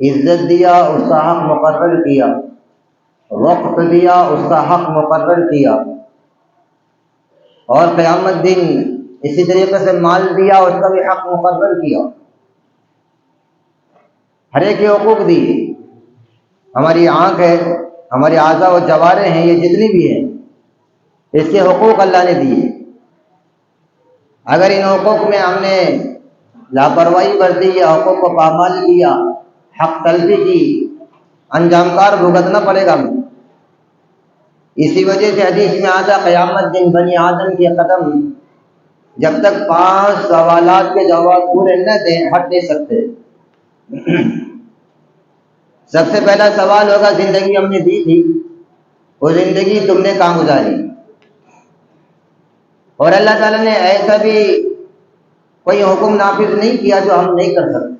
عزت دیا، اس کا حق مقرر کیا، وقت دیا، اس کا حق مقرر کیا، اور قیامت دن اسی طریقے سے مال دیا، اس کا بھی حق مقرر کیا، ہر ایک کے حقوق دیے۔ ہماری آنکھ ہے، ہمارے اعضاء و جوارح ہیں، یہ جتنی بھی ہیں، اس کے حقوق اللہ نے دیے۔ اگر ان حقوق میں ہم نے لاپرواہی برتی یا حقوق کو پامال کیا، حق تلفی کی، انجام کار بھگتنا پڑے گا ہمیں۔ اسی وجہ سے حدیث میں آتا قیامت دن بنی آدم کے قدم جب تک 5 سوالات کے جواب پورے نہ دیں ہٹ نہیں سکتے۔ سب سے پہلا سوال ہوگا زندگی ہم نے دی تھی، وہ زندگی تم نے کہاں گزاری؟ اور اللہ تعالیٰ نے ایسا بھی کوئی حکم نافذ نہیں کیا جو ہم نہیں کر سکتے۔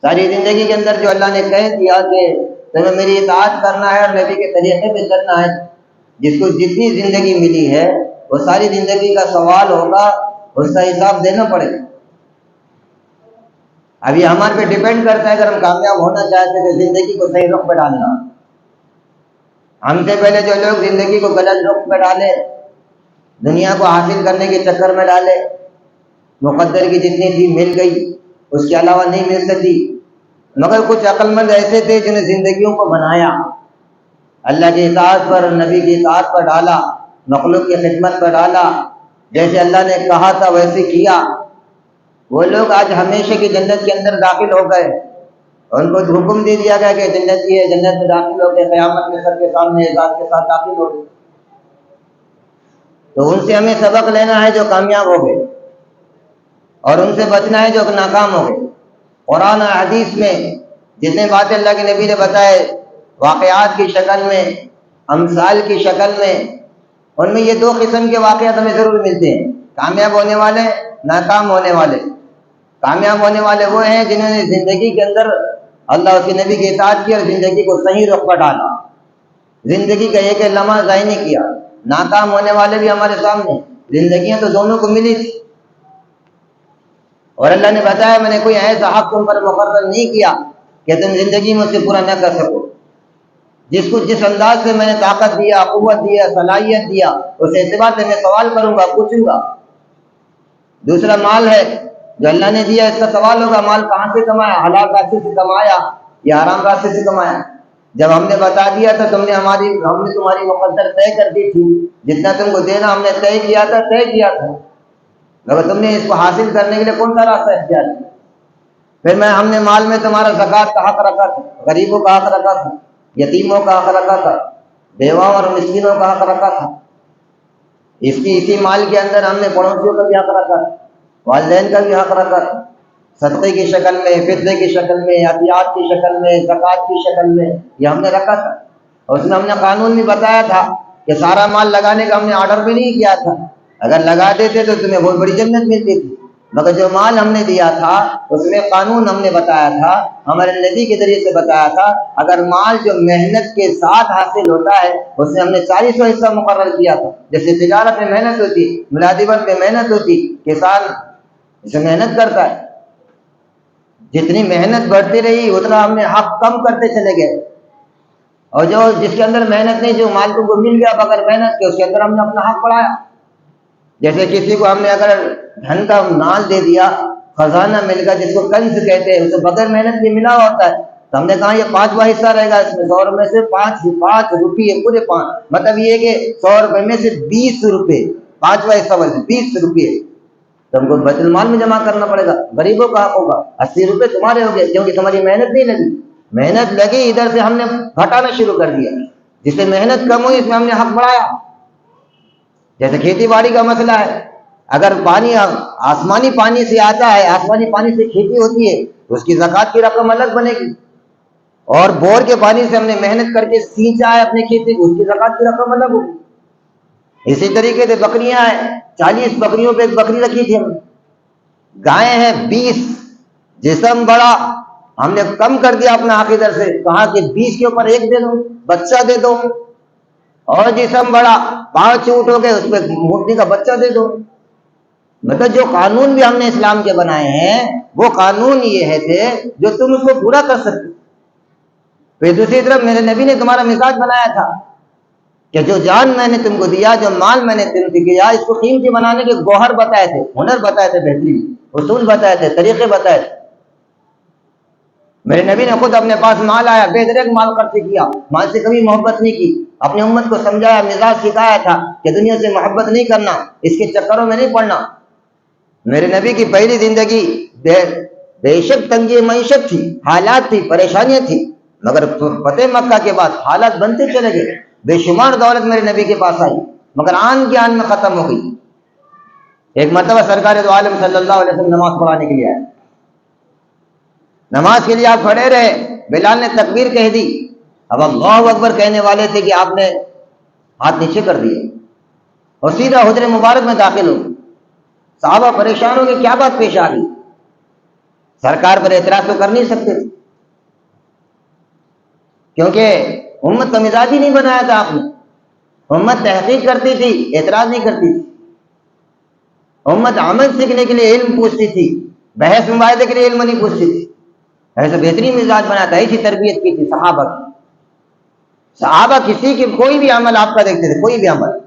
ساری زندگی کے اندر جو اللہ نے کہہ دیا کہ تمہیں میری اطاعت کرنا ہے اور نبی کے طریقے پہ چلنا ہے، جس کو جتنی زندگی ملی ہے وہ ساری زندگی کا سوال ہوگا، اس کا حساب دینا پڑے گا۔ اب یہ ہمارے پہ ڈیپینڈ کرتا ہے، اگر ہم کامیاب ہونا چاہتے ہیں تو زندگی کو صحیح رخ پہ ڈالنا۔ ہم سے پہلے جو لوگ زندگی کو غلط رخ پہ ڈالے، دنیا کو حاصل کرنے کے چکر میں ڈالے، مقدر کی جتنی تھی مل گئی، اس کے علاوہ نہیں مل سکی، مگر کچھ عقل مند ایسے تھے جنہیں زندگیوں کو بنایا، اللہ کی اطاعت پر، نبی کی اطاعت پر ڈالا، مخلوق کی خدمت پر ڈالا، جیسے اللہ نے کہا تھا ویسے کیا۔ وہ لوگ آج ہمیشہ کی جنت کے اندر داخل ہو گئے، ان کو حکم دے دیا گیا کہ جنت کی ہے، جنت میں داخل ہو گئے، قیامت میں سب کے سامنے اعزاز کے ساتھ داخل ہو گئے۔ تو ان سے ہمیں سبق لینا ہے جو کامیاب ہو گئے، اور ان سے بچنا ہے جو ناکام ہو گئے۔ قرآن اور حدیث میں جتنے باتیں اللہ کے نبی نے بتائے، واقعات کی شکل میں، امثال کی شکل میں، ان میں یہ 2 قسم کے واقعات ہمیں ضرور ملتے ہیں، کامیاب ہونے والے، ناکام ہونے والے۔ کامیاب ہونے والے وہ ہیں جنہوں نے زندگی کے اندر اللہ اور اس کے نبی کی اطاعت کی اور زندگی کو صحیح رخ پر ڈالا، زندگی کا ایک لمحہ ضائع نہیں کیا۔ ناکام ہونے والے بھی ہمارے سامنے، زندگیاں تو دونوں کو ملی تھی، اور اللہ نے بتایا میں نے کوئی ایسا حق تم پر مقرر نہیں کیا کہ تم زندگی میں اسے پورا نہ کر سکو۔ جس کو جس انداز سے میں نے طاقت دیا، قوت دیا، صلاحیت دیا، اس اعتبار سے میں سوال کروں گا، پوچھوں گا۔ دوسرا مال ہے جو اللہ نے دیا، اس کا سوال ہوگا مال کہاں سے کمایا، حلال راستے سے کمایا یا حرام راستے سے کمایا؟ جب ہم نے بتا دیا تھا ہم نے تمہاری مقدر طے کر دی تھی، جتنا تم کو دینا ہم نے طے کیا تھا، مگر تم نے اس کو حاصل کرنے کے لیے کون سا راستہ اختیار کیا؟ پھر ہم نے مال میں تمہارا زکوٰۃ کا حق رکھا تھا، غریبوں کا حق رکھا تھا، یتیموں کا حق رکھا تھا، بیواؤں اور مسکینوں کا حق رکھا تھا۔ اسی مال کے اندر ہم نے پڑوسیوں کا بھی حق رکھا تھا، والدین کا بھی حق رکھا تھا، صدقے کی شکل میں، فطرے کی شکل میں، عطیات کی شکل میں، زکوٰۃ کی شکل میں، یہ ہم نے رکھا تھا۔ اور اس میں ہم نے قانون بھی بتایا تھا کہ سارا مال لگانے کا ہم نے آرڈر بھی نہیں کیا تھا، اگر لگا دیتے تو تمہیں بہت بڑی جنت ملتی تھی، مگر جو مال ہم نے دیا تھا اس میں قانون ہم نے بتایا تھا، ہمارے نبی کے ذریعے سے بتایا تھا، اگر مال جو محنت کے ساتھ حاصل ہوتا ہے اس میں ہم نے 40واں حصہ مقرر کیا تھا۔ جیسے تجارت میں محنت ہوتی، ملازمت میں محنت ہوتی، کسان اس میں محنت کرتا ہے، جتنی محنت بڑھتی رہی اتنا ہم نے حق کم کرتے چلے گئے، اور جو جس کے اندر محنت نہیں، جو مال کو مل گیا بغیر محنت کے، اس کے اندر ہم نے اپنا حق بڑھایا۔ جیسے کسی کو ہم نے اگر دھن کا مال دے دیا، خزانہ مل گیا جس کو کنز کہتے ہیں، اسے بغیر محنت کے ملا ہوتا ہے، تو ہم نے کہا یہ 5واں حصہ رہے گا، اس میں 100 میں سے 5 روپئے، پورے 5، مطلب یہ کہ 100 روپے میں سے 20 روپے، 5واں حصہ بولتے 20 روپئے تم کو بیت المال میں جمع کرنا پڑے گا، غریبوں کا حق ہوگا، 80 روپے تمہارے ہو گئے، کیونکہ تمہاری محنت نہیں لگی، محنت لگی ادھر سے ہم نے گھٹانا شروع کر دیا، جس سے محنت کم ہوئی اس میں ہم نے حق بڑھایا۔ جیسے کھیتی باڑی کا مسئلہ ہے، اگر پانی آسمانی پانی سے آتا ہے، آسمانی پانی سے کھیتی ہوتی ہے تو اس کی زکوٰۃ کی رقم الگ بنے گی، اور بور کے پانی سے ہم نے محنت کر کے سینچا ہے اپنی کھیتی کو، اس کی زکوٰۃ کی رقم الگ ہوگی۔ اسی طریقے سے بکریاں ہیں، 40 بکریوں پہ ایک بکری رکھی تھی ہم نے، گائے ہیں 20، جسم بڑا ہم نے کم کر دیا اپنا حق ادھر سے، کہا کہ 20 کے اوپر 1 دے دو، بچہ دے دو، اور جسم بڑا 5 اونٹ ہو گئے، اس پہ اونٹنی کا بچہ دے دو۔ مطلب جو قانون بھی ہم نے اسلام کے بنائے ہیں وہ قانون یہ ہے تھے جو تم اس کو پورا کر سکتے. پھر دوسری طرف میرے نبی نے تمہارا مزاج بنایا تھا کہ جو جان میں نے تم کو دیا، جو مال میں نے تم کو دیا، اس کو قیمتی بنانے کے گوہر بتائے تھے، ہنر بتائے تھے، بہترین اصول بتائے تھے، طریقے بتائے تھے. میرے نبی نے خود اپنے پاس مال آیا، بے دریغ مال خرچ کیا، مال سے کبھی محبت نہیں کی، اپنی امت کو سمجھایا، مزاج سکھایا تھا کہ دنیا سے محبت نہیں کرنا، اس کے چکروں میں نہیں پڑنا. میرے نبی کی پہلی زندگی بے شک تنگی معیشت تھی، حالات تھی، پریشانیاں تھی، مگر فتح مکہ کے بعد حالات بنتے چلے گئے. بے شمار دولت میرے نبی کے پاس آئی، مگر آن کی آن میں ختم ہو گئی. ایک مرتبہ سرکار دو عالم صلی اللہ علیہ وسلم نماز پڑھانے کے لیے آئے. نماز کے لیے آپ کھڑے رہے، بلال نے تکبیر کہہ دی. اب اللہ اکبر کہنے والے تھے کہ آپ نے ہاتھ نیچے کر دیے اور سیدھا حجر مبارک میں داخل ہو. صحابہ پریشان ہو گئے، کیا بات پیش آ گئی؟ سرکار پر اعتراض تو کر نہیں سکتے تھے، کیونکہ امت کا مزاج ہی نہیں بنایا تھا آپ نے. امت تحقیق کرتی تھی، اعتراض نہیں کرتی تھی. امت عمل سیکھنے کے لیے علم پوچھتی تھی، بحث مباحثے کے لیے علم نہیں پوچھتی تھی. ایسا بہترین مزاج بنا تھا، ایسی تربیت کی تھی صحابہ کی. صحابہ کسی کی کوئی بھی عمل آپ کا دیکھتے تھے، کوئی بھی عمل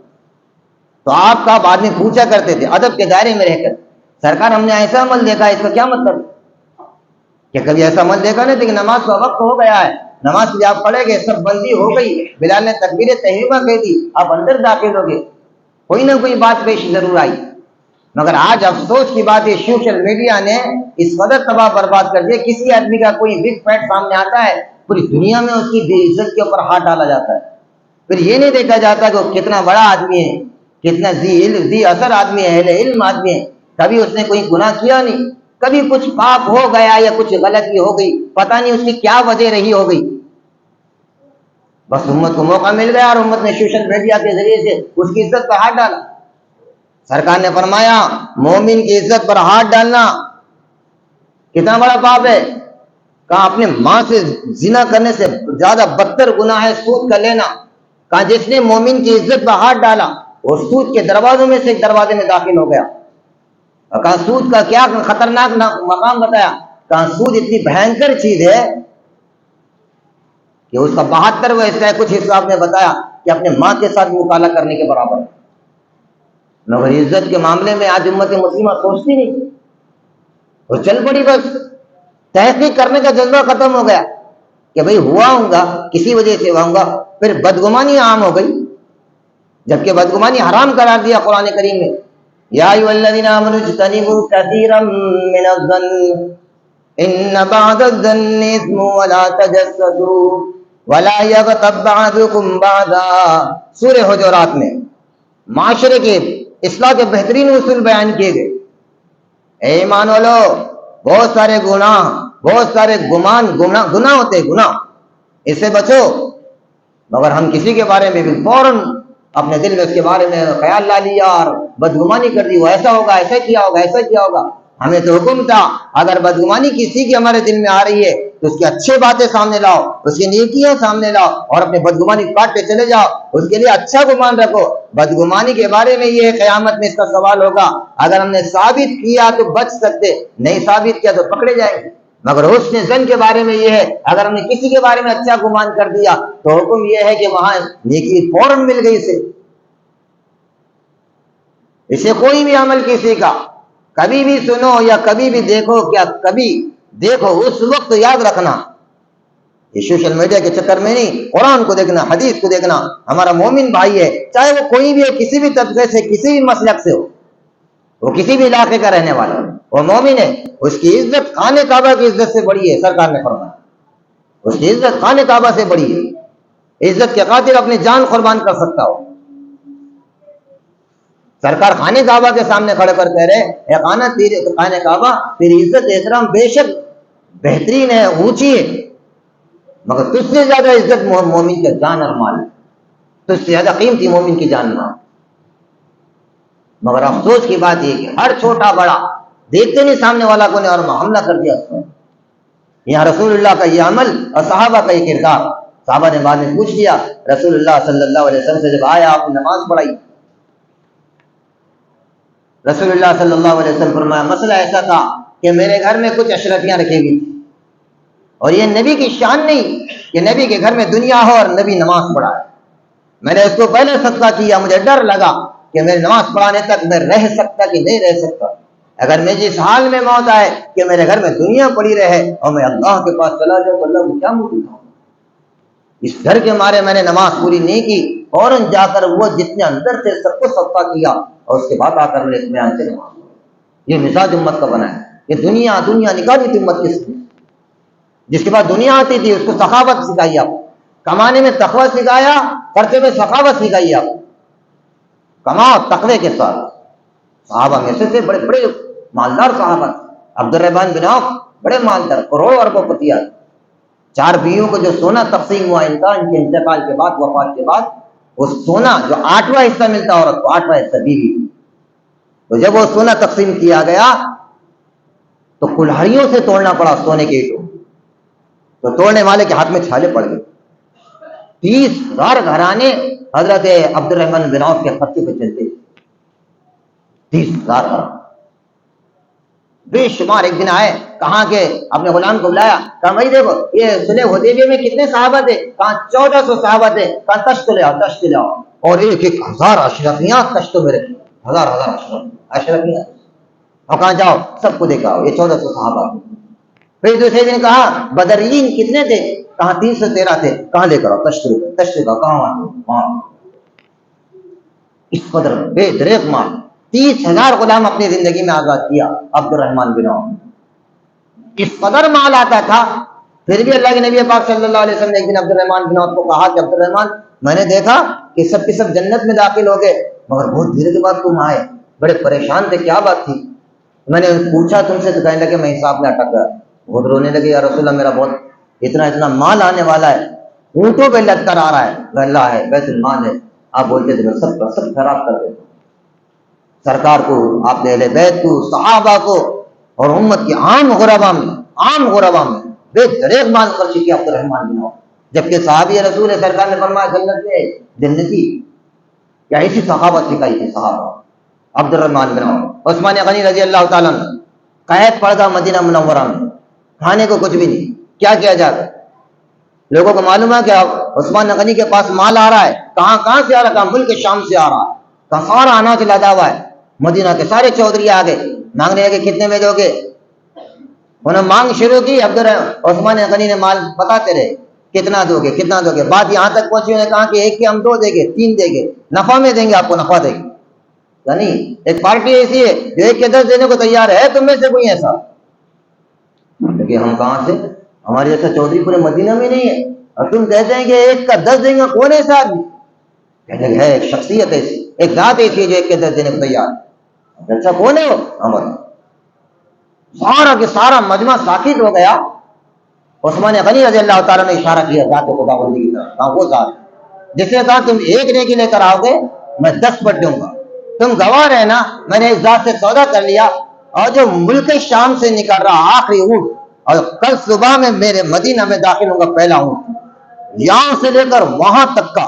تو آپ کا بعد میں پوچھا کرتے تھے ادب کے دائرے میں رہ کر، سرکار ہم نے ایسا عمل دیکھا ہے، اس کا کیا مطلب؟ کہ کبھی ایسا عمل دیکھا نہیں لیکن نماز کا وقت ہو گیا ہے، نماز کے لیے آپ پڑھے گئے، سب بندی ہو گئی، بلال نے تکبیر تحریمہ کہہ دی، آپ اندر داخل ہو گئے، کوئی نہ کوئی بات پیش ضرور آئی. مگر آج افسوس کی بات ہے، سوشل میڈیا نے اس قدر تباہ برباد کر دیا. کسی آدمی کا کوئی بگ فیٹ سامنے آتا ہے، پوری دنیا میں اس کی بے عزت کے اوپر ہاتھ ڈالا جاتا ہے. پھر یہ نہیں دیکھا جاتا کہ وہ کتنا بڑا آدمی ہے، کتنا ذی اثر آدمی ہے، اہل علم آدمی ہے. کبھی اس نے کوئی گناہ کیا نہیں، کبھی کچھ پاپ ہو گیا یا کچھ غلطی ہو گئی، پتہ نہیں اس کی کیا وجہ رہی ہو گئی، بس امت کو موقع مل گیا اور امت نے سوشل میڈیا کے ذریعے سے اس کی عزت پر ہاتھ ڈالا. سرکار نے فرمایا مومن کی عزت پر ہاتھ ڈالنا کتنا بڑا پاپ ہے. کہا اپنے ماں سے زنا کرنے سے زیادہ بدتر گناہ ہے سود کا لینا. کہا جس نے مومن کی عزت پر ہاتھ ڈالا اور سود کے دروازوں میں سے ایک دروازے میں داخل ہو گیا. اور کہا سود کا کیا خطرناک مقام بتایا. کہا سود اتنی بھینکر چیز ہے کہ اس کا 72واں حصہ ہے، کچھ حصہ آپ نے بتایا کہ اپنے ماں کے ساتھ مکالہ کرنے کے برابر ہے. مگر عزت کے معاملے میں آج امت مسلمہ سوچتی نہیں، وہ چل پڑی، بس تحقیق کرنے کا جذبہ ختم ہو گیا کہ بھئی ہوا ہوں گا کسی وجہ سے ہوا ہوں گا. پھر بدگمانی عام ہو گئی، جبکہ بدگمانی حرام قرار دیا قرآن کریم میں. یا ایھا الذین آمنوا اجتنبوا کثیرا من الظن ان بعض الظن اثم ولا تجسسوا ولا یغتب بعضکم بعضا. سورہ حجرات میں معاشرے کے اصلاح کے بہترین اصول بیان کیے گئے. اے ایمان والو، بہت سارے گناہ، بہت سارے گناہ ہوتے ہیں، گناہ، اس سے بچو. مگر ہم کسی کے بارے میں بھی فوراً اپنے دل میں اس کے بارے میں خیال لا لیا اور بدگمانی کر دی، وہ ایسا ہوگا، ایسا کیا ہوگا، ایسا کیا ہوگا. ہمیں تو حکم تھا اگر بدگمانی کسی کی ہمارے دل میں آ رہی ہے تو اس کی اچھے باتیں سامنے لاؤ، اس کی نیکیاں سامنے لاؤ اور اپنے بدگمانی کاٹتے چلے جاؤ، اس کے لیے اچھا گمان رکھو. بدگمانی کے بارے میں یہ قیامت میں اس کا سوال ہوگا. اگر ہم نے ثابت کیا تو بچ سکتے، نہیں ثابت کیا تو پکڑے جائیں گے. مگر حسن ظن کے بارے میں یہ ہے اگر ہم نے کسی کے بارے میں اچھا گمان کر دیا تو حکم یہ ہے کہ وہاں نیکی فوراً مل گئی. اسے کوئی بھی عمل کسی کا کبھی بھی سنو یا کبھی بھی دیکھو، کیا کبھی دیکھو اس وقت یاد رکھنا، یہ سوشل میڈیا کے چکر میں نہیں، قرآن کو دیکھنا، حدیث کو دیکھنا. ہمارا مومن بھائی ہے، چاہے وہ کوئی بھی ہو، کسی بھی طبقے سے، کسی بھی مسلک سے ہو، وہ کسی بھی علاقے کا رہنے والا ہو، وہ مومن ہے. اس کی عزت خانہ کعبہ کی عزت سے بڑی ہے. سرکار نے فرمایا اس کی عزت خانہ کعبہ سے بڑی ہے. عزت کے خاطر اپنی جان قربان کر سکتا ہو. سرکار خانہ کعبہ کے سامنے کھڑے کر کہہ رہے اے خانہ کعبہ، تیری عزت احترام بے شک بہترین ہے، اونچی ہے، مگر تجھ سے زیادہ عزت مومن کے جان اور مال، تجھ سے زیادہ قیمتی مومن کی جان مال. مگر افسوس کی بات یہ کہ ہر چھوٹا بڑا دیکھتے نہیں سامنے والا کو نے اور حملہ کر دیا اس پر. یہاں رسول اللہ کا یہ عمل اور صحابہ کا یہ کردار. صحابہ نے بعد میں پوچھ لیا رسول اللہ صلی اللہ علیہ وسلم سے، جب آیا آپ نے نماز پڑھائی رسول اللہ صلی اللہ علیہ وسلم فرمایا مسئلہ ایسا تھا کہ میرے گھر میں کچھ اشرفیاں رکھی ہوئی تھی، اور یہ نبی کی شان نہیں کہ نبی کے گھر میں دنیا ہو اور نبی نماز پڑھائے. میں نے اس کو پہلے صدقہ کیا، مجھے ڈر لگا کہ میرے نماز پڑھانے تک میں رہ سکتا کہ نہیں رہ سکتا. اگر مجھے اس حال میں موت آئے کہ میرے گھر میں دنیا پڑی رہے اور میں اللہ کے پاس چلا جاؤں تو اللہ کو کیا منہ دکھاؤں. اس ڈر کے مارے میں نے نماز پوری نہیں کی. فوراً جا کر وہ جتنے اندر تھے سب کو صدقہ کیا اور اس کے بعد آ کر میں نے اطمینان سے نماز پڑھی. یہ مزاج امت کا بنا ہے. یہ دنیا نکالی تھی امت کس نے؟ جس کے بعد دنیا آتی تھی اس کو سخاوت سکھائی، آپ کمانے میں تقوی سکھایا، خرچے میں سخاوت سکھائی. آپ کماؤ تقوی کے ساتھ. صحابہ میں سے تھے بڑے بڑے مالدار صحابہ. عبد الرحمن بن عوف بڑے مالدار، کروڑوں اربوں پتی آتے. 4 بیویوں کو جو سونا تقسیم ہوا ان کے انتقال کے بعد، وفات کے بعد، وہ سونا جو 8واں حصہ ملتا عورت کو، 8واں حصہ بیوی. تو جب وہ سونا تقسیم کیا گیا تو کلہاڑیوں سے توڑنا پڑا سونے کے اینٹوں، تو توڑنے والے کے ہاتھ میں چھالے پڑ گئے. 30,000 گھرانے حضرت عبد الرحمن بن عوف کے خرچے پہ چلتے. 30,000 بے شمار. ایک دن آئے، کہاں کے اپنے غلام کو بلایا، کہا بھائی دیکھو یہ صلح حدیبیہ میں کتنے صحابہ تھے؟ کہا 1400 صحابہ تھے. کہا تشت لے آؤ، تشت لے آؤ. اور ایک 1000 اشرفیاں تشتوں میں رکھی، 1000 اشرفیاں. اور کہاں جاؤ سب کو دیکھا یہ 1400 صحابہ. پھر دوسرے دن کہا بدرین کتنے تھے؟ کہا 313 تھے. کہاں لے کر آؤ؟ تشت کا. کہاں وہاں. اس قدر بے دریغ مال. 30,000 غلام اپنی زندگی میں آزاد کیا عبد الرحمن بن عوف. اس قدر مال آتا تھا. پھر بھی اللہ کے نبی پاک صلی اللہ علیہ وسلم نے ایک دن عبد الرحمن بن عوف کو کہا کہ عبد الرحمن میں نے دیکھا کہ سب کے سب جنت میں داخل ہو گئے مگر بہت دیر کے بعد تم آئے، بڑے پریشان تھے، کیا بات تھی؟ میں نے پوچھا تم سے تو کہنے لگے میں حساب میں اٹک گیا. بہت رونے لگے، یا رسول اللہ میرا بہت اتنا مال آنے والا ہے، اونٹوں پہ لد کر آ رہا ہے، اللہ ہے بیت المال ہے. آپ بولتے تھے میں سب خراب کر دیتا. سرکار کو، آپ نے اہل بیت کو، صحابہ کو اور امت کے عام غربا میں بے دریغ مال خرچ کیا عبد الرحمن بن عوف. جبکہ صحابی رسول سرکار نے فرمایا جنت میں جنتی. کیا ایسی صحابت سکھائی تھی صحابہ. عبد الرحمن بن عوف. عثمان غنی رضی اللہ تعالیٰ عنہ قید پڑ گیا مدینہ منورہ میں، کھانے کو کچھ بھی نہیں. کیا کیا جاتا؟ لوگوں کو معلوم ہے کہ عثمان غنی کے پاس مال آ رہا ہے. کہاں سے آ رہا ہے؟ کہاں ملک شام سے آ رہا ہے. کہاں سارا اناج لدا ہوا ہے. مدینہ کے سارے چودھری آ گئے مانگنے لگے کتنے میں دو گے. انہوں نے مانگ شروع کی. عثمان غنی نے مال بتاتے رہے کتنا دو گے. بات یہاں تک پہنچی، انہوں نے کہا کہ ایک کے ہم 2 دیں گے، 3 دیں گے، نفع میں دیں گے، آپ کو نفع دیں گے. یعنی ایک پارٹی ایسی ہے جو 1 کے 10 دینے کو تیار ہے. تم میں سے کوئی ایسا؟ لیکن ہم کہاں سے؟ ہمارے جیسا چودھری پورے مدینہ میں نہیں ہے. اور تم کہتے ہیں کہ 1 کا 10 دیں گے. کون ایسا آدمی؟ کہتے ہیں ایک شخصیت ایسی، ایک ذات ایسی ہے جو 1 کے 10 دینے کو تیار ہے. اچھا کون ہے وہ؟ ہمارا سارا کے سارا مجمع ساکت ہو گیا. عثمان غنی رضی اللہ تعالیٰ نے اشارہ کیا ذات خدا بندی کی طرف. کہا وہ ذات جس نے کہا تم 1 نیکی لے کر آؤ گے میں 10 بٹ دوں گا. تم گواہ رہنا میں نے اس ذات سے سودا کر لیا. اور جو ملک شام سے نکل رہا آخری اونٹ، اور کل صبح میں میرے مدینہ میں داخل ہوں گا پہلا اونٹ، یہاں سے لے کر وہاں تک کا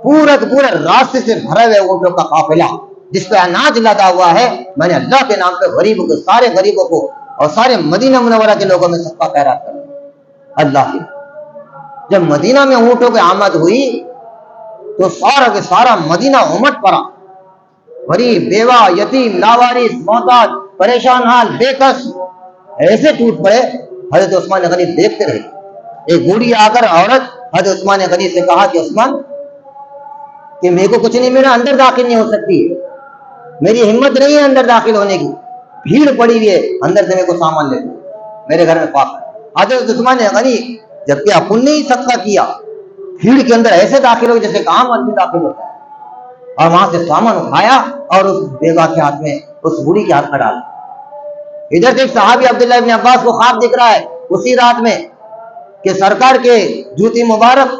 پورے راستے سے بھرے ہوئے اونٹوں کا قافلہ جس پہ اناج لدا ہوا ہے، میں نے اللہ کے نام پہ غریبوں کو، سارے غریبوں کو اور سارے مدینہ منورہ کے لوگوں میں صدقہ خیرات کر اللہ کی. جب مدینہ میں اونٹوں کی آمد ہوئی تو سارا کے سارا مدینہ امٹ پڑا. غریب، بیوہ، یتیم، لاوارث، محتاج، پریشان حال، بے کس ایسے ٹوٹ پڑے. حضرت عثمان غنی دیکھتے رہے. ایک بوڑھی آ کر عورت حضرت عثمان غنی سے کہا کہ عثمان کہ میرے کو کچھ نہیں ملا، اندر داخل نہیں ہو سکتی ہے، میری ہمت نہیں ہے اندر داخل ہونے کی، بھیڑ پڑی ہوئی ہے، اندر سے میرے کو سامان لے دو، میرے گھر میں پاک ہے. حضرت عثمان غنی جبکہ اپن نے ہی صدقہ کیا، بھیڑ کے اندر ایسے داخل ہو جیسے کہ عام آدمی داخل ہوتا ہے، اور وہاں سے سامان اٹھایا اور اس بیوہ کے ہاتھ میں، اس بوڑھی کے ہاتھ میں ڈالا. ادھر سے صحابی عبداللہ ابن عباس کو خواب دکھ رہا ہے اسی رات میں کہ سرکار کے جوتی مبارک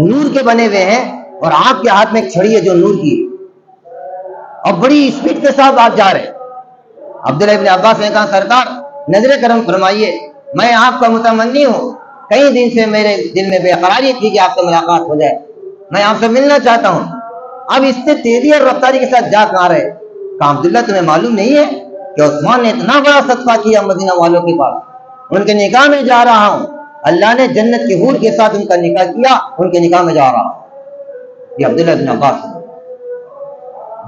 نور کے بنے ہوئے ہیں اور آپ کے ہاتھ میں ایک چھڑی ہے جو نور کی ہے اور بڑی اسپیڈ کے ساتھ آپ جا رہے ہیں. عبداللہ ابن عباس نے کہا سرکار نظر کرم فرمائیے، میں آپ کا متمنی ہوں، کئی دن سے میرے دل میں بے قراری تھی کہ آپ سے ملاقات ہو جائے، میں آپ سے ملنا چاہتا ہوں. اب اس سے تیزی اور رفتاری کے ساتھ جا کہاں رہے؟ کہا عبداللہ تمہیں معلوم نہیں ہے کہ عثمان نے اتنا بڑا صدقہ کیا مدینہ والوں کے پاس، ان کے نکاح میں جا رہا ہوں، اللہ نے جنت کی حور کے ساتھ ان کا نکاح کیا، ان کے نکاح میں جا رہا ہوں۔ یہ عبداللہ بن عباس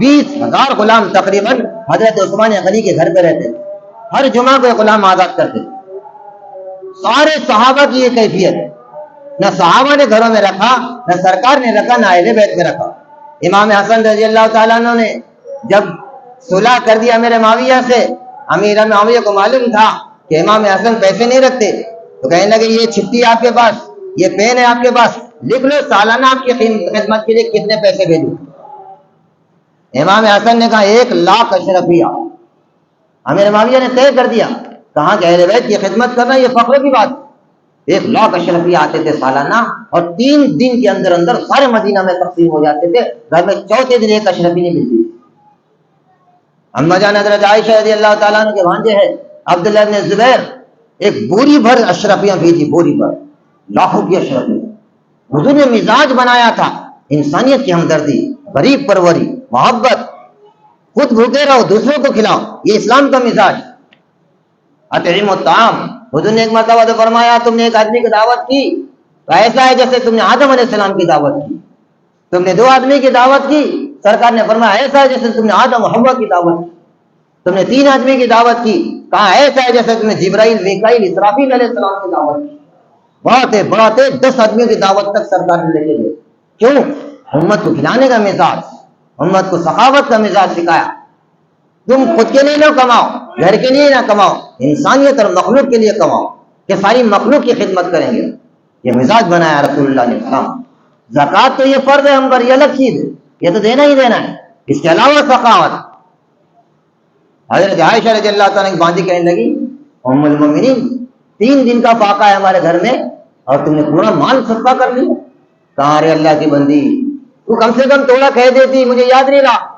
20,000 غلام تقریباً حضرت عثمان غنی کے گھر پہ رہتے تھے، ہر جمعہ کو ایک غلام آزاد کرتے تھے۔ سارے صحابہ کی یہ کیفیت، نہ صحابہ نے گھروں میں رکھا، نہ سرکار نے رکھا، نہ اہل بیت میں رکھا۔ امام حسن رضی اللہ تعالیٰ عنہ نے جب صلح کر دیا امیر معاویہ سے، امیر معاویہ کو معلوم تھا کہ امام حسن پیسے نہیں رکھتے، تو کہنے لگے یہ چھٹی آپ کے پاس، یہ پین ہے آپ کے پاس، لکھ لو سالانہ آپ کی خدمت کے لیے کتنے پیسے بھیجوں۔ امام حسن نے کہا 1,00,000 اشرفیہ۔ امیر معاویہ نے طے کر دیا، کہاں کہ اہل بیت کی خدمت کرنا یہ فخر کی بات، 1,00,000 اشرفیہ آتے تھے سالانہ، اور 3 دن کے اندر اندر سارے مدینہ میں تقسیم ہو جاتے تھے، گھر میں چوتھے دن 1 اشرفی نہیں ملتی۔ اما جان حضرت عائشہ رضی اللہ تعالیٰ عنہ کے بھانجے ہیں عبداللہ بن زبیر، ایک بوری بھر اشرفیاں بھیجی، بوری بھر، لاکھوں کی اشرفیاں۔ حضور نے مزاج بنایا تھا انسانیت کی ہمدردی، غریب پروری، محبت، خود بھوکے رہو دوسروں کو کھلاؤ، یہ اسلام کا مزاج۔ اطعموا الطعام، حضور نے ایک مرتبہ تو فرمایا تم نے ایک آدمی کی دعوت کی تو ایسا ہے جیسے تم نے آدم علیہ السلام کی دعوت کی، تم نے 2 آدمی کی دعوت کی، سرکار نے فرمایا ایسا ہے جیسے تم نے آدم و حوا کی دعوت کی، تم نے 3 آدمی کی دعوت کی، کہا ایسا ہے جیسے تم نے جبرائیل، میکائیل، اسرافیل علیہ السلام کی دعوت کی۔ بڑھاتے 10 آدمیوں کی دعوت تک سرکار نے لے کے گئے۔ کیوں؟ امت کو کھلانے کا مزاج، امت کو سخاوت کا مزاج سکھایا۔ تم خود کے لیے نہ کماؤ، گھر کے لیے نہ کماؤ، انسانیت اور مخلوق کے لیے کماؤ کہ ساری مخلوق کی خدمت کریں گے، یہ مزاج بنایا رسول اللہ نے کہا۔ زکوٰۃ تو یہ فرض ہے ہم پر، یہ الگ چیز ہے، یہ تو دینا ہی دینا ہے، اس کے علاوہ سخاوت۔ حضرت عائشہ رضی اللہ تعالیٰ کی باندھی کہنے لگی ام المومنین 3 دن کا فاقہ ہے ہمارے گھر میں اور تم نے پورا مال صدقہ کر لیا۔ کہا ارے اللہ کی بندی تو کم سے کم تھوڑا کہہ دیتی، مجھے یاد نہیں رہا۔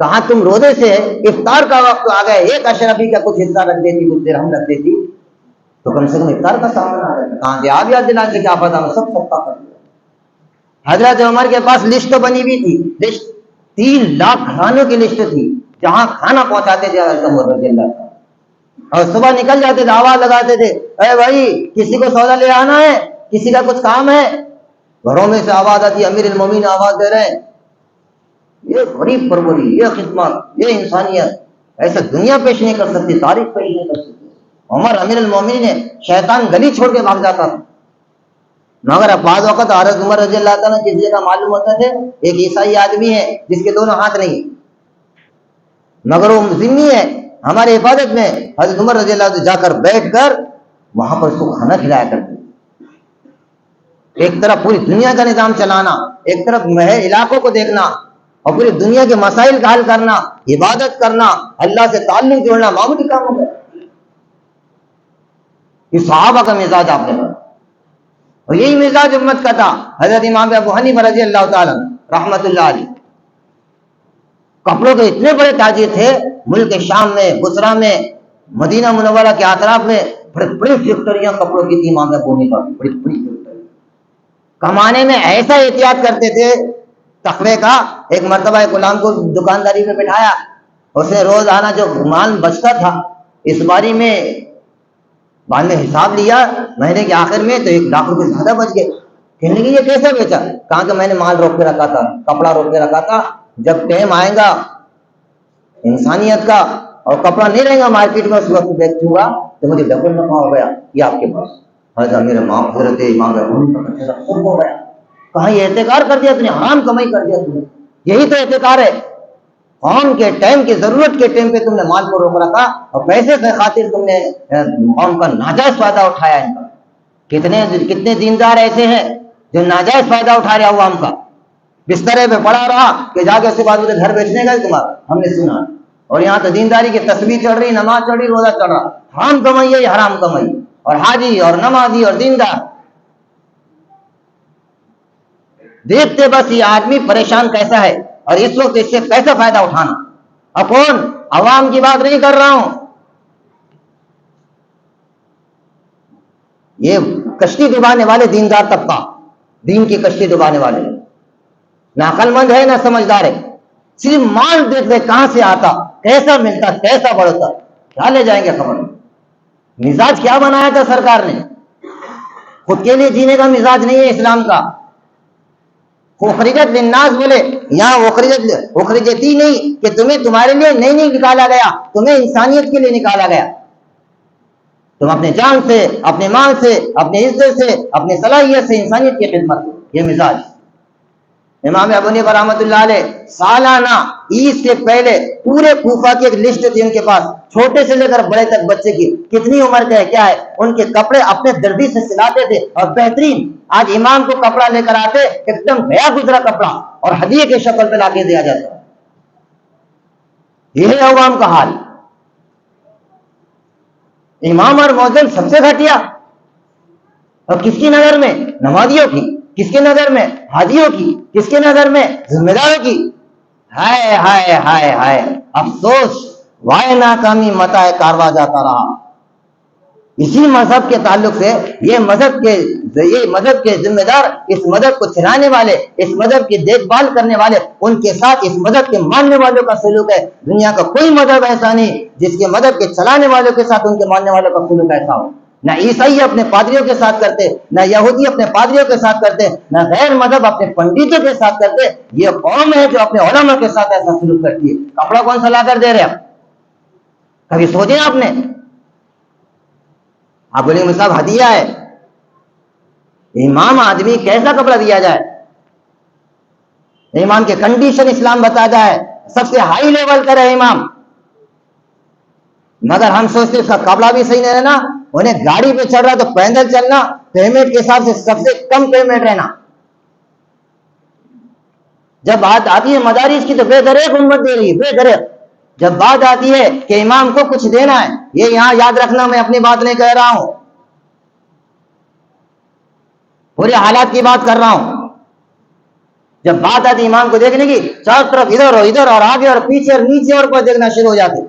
کہا تم روزے سے افطار کا وقت آ گئے، 1 اشرفی کا کچھ حصہ رکھ دیتی، کچھ درہم رکھ دیتی تو کم سے کم افطار کا سامان آ جاتا۔ کہاں کہ آپ یاد دلانے سے کیا پتا، میں سب صدقہ کر دیا۔ حضرت عمر کے پاس لسٹ بنی ہوئی تھی، لسٹ 3 لاکھ کھانوں کی لسٹ تھی، جہاں کھانا پہنچاتے تھے حضرت عمر رضی اللہ عنہ، اور صبح نکل جاتے تھے، آواز لگاتے تھے اے بھائی کسی کو سودا لے آنا ہے، کسی کا کچھ کام ہے۔ گھروں میں سے آواز آتی، امیر المومنین آواز دے رہے ہیں۔ یہ غریب پروری، یہ خدمت، یہ انسانیت ایسا دنیا پیش نہیں کر سکتی، تاریخ پیش نہیں کر سکتی۔ عمر امیر المومنین ہے، شیطان گلی چھوڑ کے بھاگ جاتا تھا، مگر بعض وقت حضرت عمر رضی اللہ تعالیٰ کس جگہ معلوم ہوتا تھے ایک عیسائی آدمی ہے جس کے دونوں ہاتھ نہیں، مگر وہ ذمہ ہے ہماری حفاظت میں، حضرت عمر رضی اللہ عنہ جا کر بیٹھ کر وہاں پر اس کو کھانا کھلایا کرتے۔ ایک طرف پوری دنیا کا نظام چلانا، ایک طرف محل علاقوں کو دیکھنا اور پوری دنیا کے مسائل کا حل کرنا، عبادت کرنا، اللہ سے تعلق جوڑنا معمولی کام ہو گیا۔ یہ صحابہ کا مزاج آپ نے پڑھا، اور یہی مزاج امت کا تھا۔ حضرت امام ابو حنیفہ رضی اللہ تعالیٰ رحمت اللہ علیہ کپڑوں کے اتنے بڑے تاجر تھے، ملک شام میں، بصرہ میں، مدینہ منورہ کے اطراف میں بڑی بڑی فیکٹریاں کپڑوں کی تھی۔ امام ابو حنیفہ بڑی بڑی فیکٹری کمانے میں ایسا احتیاط کرتے تھے تقوی کا۔ ایک مرتبہ ایک غلام کو دکانداری میں بٹھایا، اس نے روز آنا جو مال بچتا تھا اس باری میں بعد میں حساب لیا مہینے کے آخر میں تو 1,00,000 روپے زیادہ بچ گئے۔ کہنے لگے یہ کیسے بیچا؟ کہا کہ میں نے مال روک کے رکھا تھا، کپڑا روک کے رکھا تھا، جب ٹائم آئے گا انسانیت کا اور کپڑا نہیں رہے گا مارکیٹ میں اس وقت بیچوں گا تو مجھے ڈبل نفع ہو گیا۔ یہ آپ کے پاس حضرت میرے ماں حضرت امام سب ہو گیا۔ کہاں یہ احتکار کر دیا، تم نے حرام کمائی کر دیا، تم نے یہی تو احتکار ہے۔ قوم کے ٹائم کی ضرورت کے ٹائم پہ تم نے مال کو روک رکھا اور پیسے سے خاطر تم نے قوم کا ناجائز فائدہ اٹھایا۔ ان کا کتنے دیندار ایسے ہیں جو ناجائز فائدہ اٹھا رہے عوام کا، بسترے پہ پڑا رہا کہ جا کے اس کے بعد مجھے گھر بیچنے گئے تمہارا، ہم نے سنا، اور یہاں تو دینداری کی تسبیح چڑھ رہی، نماز چڑھ رہی، روزہ چڑھ رہا، حرام کمائی ہے، یہ حرام کمائی۔ اور حاجی اور نمازی اور دیندار دیکھتے بس یہ آدمی پریشان کیسا ہے اور اس وقت اس سے کیسا فائدہ اٹھانا۔ اب کون عوام کی بات نہیں کر رہا ہوں، یہ کشتی ڈبانے والے دیندار طبقہ، دین کی کشتی ڈبانے والے، نہ عقل مند ہے نہ سمجھدار ہے، صرف مال دیکھ رہے کہاں سے آتا، کیسا ملتا، کیسا بڑھتا، کیا لے جائیں گے خبر؟ مزاج کیا بنایا تھا سرکار نے؟ خود کے لیے جینے کا مزاج نہیں ہے اسلام کا۔ اخرجت للناس بولے، یہاں اخرجتی نہیں کہ تمہیں تمہارے لیے نہیں نکالا گیا، تمہیں انسانیت کے لیے نکالا گیا۔ تم اپنے جان سے، اپنے مال سے، اپنے عزت سے، اپنے صلاحیت سے انسانیت کی خدمت، یہ مزاج۔ امام ابو حنیفہ رحمۃ اللہ علیہ سالانہ عید سے پہلے پورے کوفہ کی ایک لسٹ تھی ان کے پاس، چھوٹے سے لے کر بڑے تک بچے کی، کتنی عمر کا ہے کیا ہے، ان کے کپڑے اپنے دردی سے سلاتے تھے، اور بہترین آج امام کو کپڑا لے کر آتے ایک دم گیا گزرا کپڑا اور ہدیے کی شکل پہ لا کے دیا جاتا۔ یہ ہے عوام کا حال۔ امام اور مؤذن سب سے گھٹیا، اور کس کی نظر میں؟ نمازیوں کی۔ کس کے نظر میں؟ حاجیوں کی۔ کس کے نظر میں؟ ذمہ داروں کی۔ ہائے ہائے ہائے ہائے، افسوس، وائے ناکامی متاع کارواں جاتا رہا۔ اسی مذہب کے تعلق سے یہ مذہب کے ذمہ دار، اس مذہب کو چلانے والے، اس مذہب کی دیکھ بھال کرنے والے، ان کے ساتھ اس مذہب کے ماننے والوں کا سلوک ہے۔ دنیا کا کوئی مذہب ایسا نہیں جس کے مذہب کے چلانے والوں کے ساتھ ان کے ماننے والوں کا سلوک ایسا ہو۔ نہ عیسائی اپنے پادریوں کے ساتھ کرتے، نہ یہودی اپنے پادریوں کے ساتھ کرتے، نہ غیر مذہب اپنے پنڈتوں کے ساتھ کرتے۔ یہ قوم ہے جو اپنے علماء کے ساتھ ایسا سلوک کرتی ہے۔ کپڑا کون سا لا کر دے رہے ہیں؟ کبھی سوچے آپ نے؟ آپ بولیں گے صاحب ہدیہ ہے۔ امام آدمی کیسا کپڑا دیا جائے؟ امام کے کنڈیشن اسلام بتاتا ہے، سب سے ہائی لیول کا رہے امام، مگر ہم سوچتے اس کا کپڑا بھی صحیح نہیں رہنا، انہیں گاڑی پہ چل رہا تو پیدل چلنا، پیمنٹ کے حساب سے سب سے کم پیمنٹ رہنا۔ جب بات آتی ہے مدارس کی تو بے دریغ امت دے رہی ہے، بے دریغ۔ جب بات آتی ہے کہ امام کو کچھ دینا ہے، یہ یہاں یاد رکھنا، میں اپنی بات نہیں کہہ رہا ہوں، پورے حالات کی بات کر رہا ہوں۔ جب بات آتی امام کو دیکھنے کی، چار طرف ادھر اور آگے اور پیچھے اور نیچے اور اوپر دیکھنا شروع ہو جاتے۔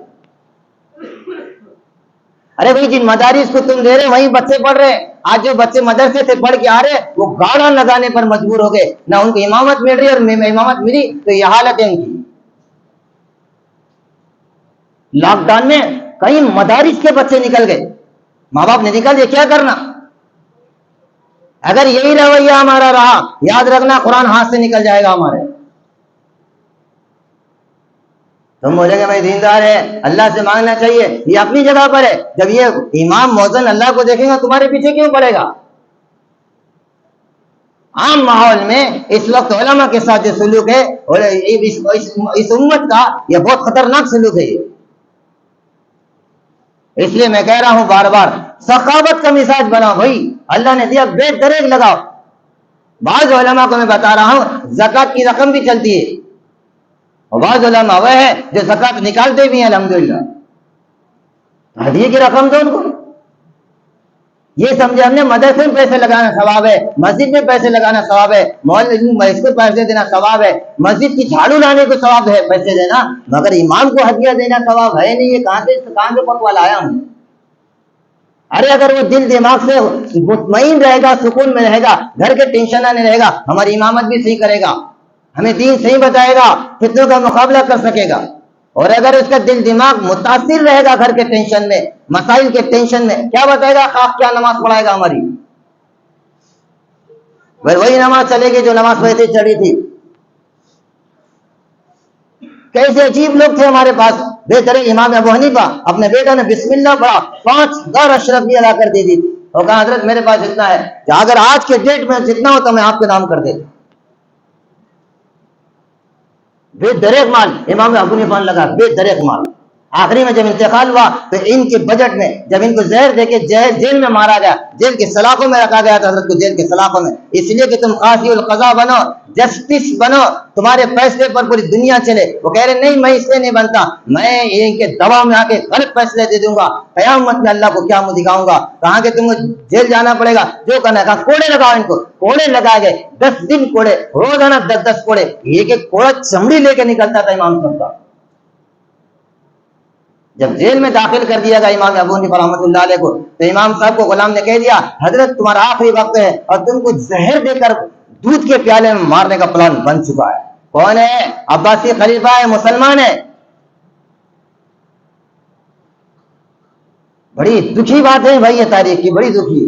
ارے بھائی جن مدارس کو تم دے رہے وہیں بچے پڑھ رہے، آج جو بچے مدرسے سے پڑھ کے آ رہے وہ گاڑا لگانے پر مجبور ہو گئے، نہ ان کو امامت مل رہی، اور امامت ملی تو یہ حالت ہے ان کی۔ لاک ڈاؤن میں کئی مدارس کے بچے نکل گئے، ماں باپ نے نکل دیا، کیا کرنا؟ اگر یہی رویہ ہمارا رہا، یاد رکھنا قرآن ہاتھ سے نکل جائے گا ہمارے۔ تم بولیں گے بھائی دیندار ہے، اللہ سے مانگنا چاہیے، یہ اپنی جگہ پر ہے۔ جب یہ امام مؤذن اللہ کو دیکھیں گا تمہارے پیچھے کیوں پڑے گا؟ عام ماحول میں اس وقت علماء کے ساتھ جو سلوک ہے اس امت کا، یہ بہت خطرناک سلوک ہے۔ اس لیے میں کہہ رہا ہوں بار بار، سخاوت کا مزاج بناؤ بھائی، اللہ نے دیا بے دریغ لگاؤ۔ بعض علماء کو میں بتا رہا ہوں زکوٰۃ کی رقم بھی چلتی ہے، اور بعض علماء وہ ہے جو زکوٰۃ نکالتے بھی ہیں الحمدللہ، ہدیے کی رقم دو ان کو۔ یہ سمجھے ہم نے مدرسے میں پیسے لگانا ثواب ہے، مسجد میں پیسے لگانا ثواب ہے، محلے کو پیسے دینا ثواب ہے، مسجد کی جھاڑو لانے کو ثواب ہے پیسے دینا، مگر امام کو ہدیہ دینا ثواب ہے نہیں۔ یہ کہاں سے پکوا لایا ہوں؟ ارے اگر وہ دل دماغ سے مطمئن رہے گا، سکون میں رہے گا، گھر کے ٹینشن نہیں رہے گا، ہماری امامت بھی صحیح کرے گا، ہمیں دین صحیح بتائے گا، فتنوں کا مقابلہ کر سکے گا۔ اور اگر اس کا دل دماغ متاثر رہے گا گھر کے ٹینشن میں، مسائل کے ٹینشن میں، کیا بتائے گا؟ خاص کیا نماز پڑھائے گا ہماری؟ وہی نماز چلے گی جو نماز پڑھتے چلی تھی۔ کیسے عجیب لوگ تھے ہمارے پاس، بے دریغ۔ امام ابو حنیفہ اپنے بیٹا نے بسم اللہ پڑھا، 5000 اشرفیہ لا کر دے دی تھی، اور کہا حضرت میرے پاس اتنا ہے کہ اگر آج کے ڈیٹ میں جتنا ہوتا میں آپ کے نام کر دیتا۔ بے دریغ مال امام ابو حنیفہ نے لگا، بے دریغ مال۔ آخری میں جب انتقال ہوا تو ان کے بجٹ میں جب ان کو زہر دے کے جیل میں مارا گیا، جیل کے سلاخوں میں رکھا گیا تھا حضرت کو، جیل کے سلاخوں میں، اس لیے کہ تم قاضی القضاء بنو، جسٹس بنو، تمہارے فیصلے پر پوری دنیا چلے۔ وہ کہہ رہے نہیں، میں اس سے نہیں بنتا، میں ان کے دباؤ میں آ کے غلط فیصلے دے دوں گا، قیامت میں اللہ کو کیا منہ دکھاؤں گا۔ کہاں کہ تم کو جیل جانا پڑے گا، جو کرنا ہے۔ کہا کوڑے لگاؤ ان کو، کوڑے لگائے گئے، 10 دن کوڑے، روزانہ 10 کوڑے، ایک کوڑا چمڑی لے کے نکلتا تھا امام صاحب کا۔ جب جیل میں داخل کر دیا گیا امام ابو حنیفہ رحمۃ اللہ علیہ کو، تو امام صاحب کو غلام نے کہہ دیا حضرت تمہارا آخری وقت ہے، اور تم کو زہر دے کر دودھ کے پیالے میں مارنے کا پلان بن چکا ہے۔ کون ہے؟ عباسی خلیفہ ہے، مسلمان ہے. بڑی دکھی بات ہے بھائی، یہ تاریخ کی بڑی دکھی.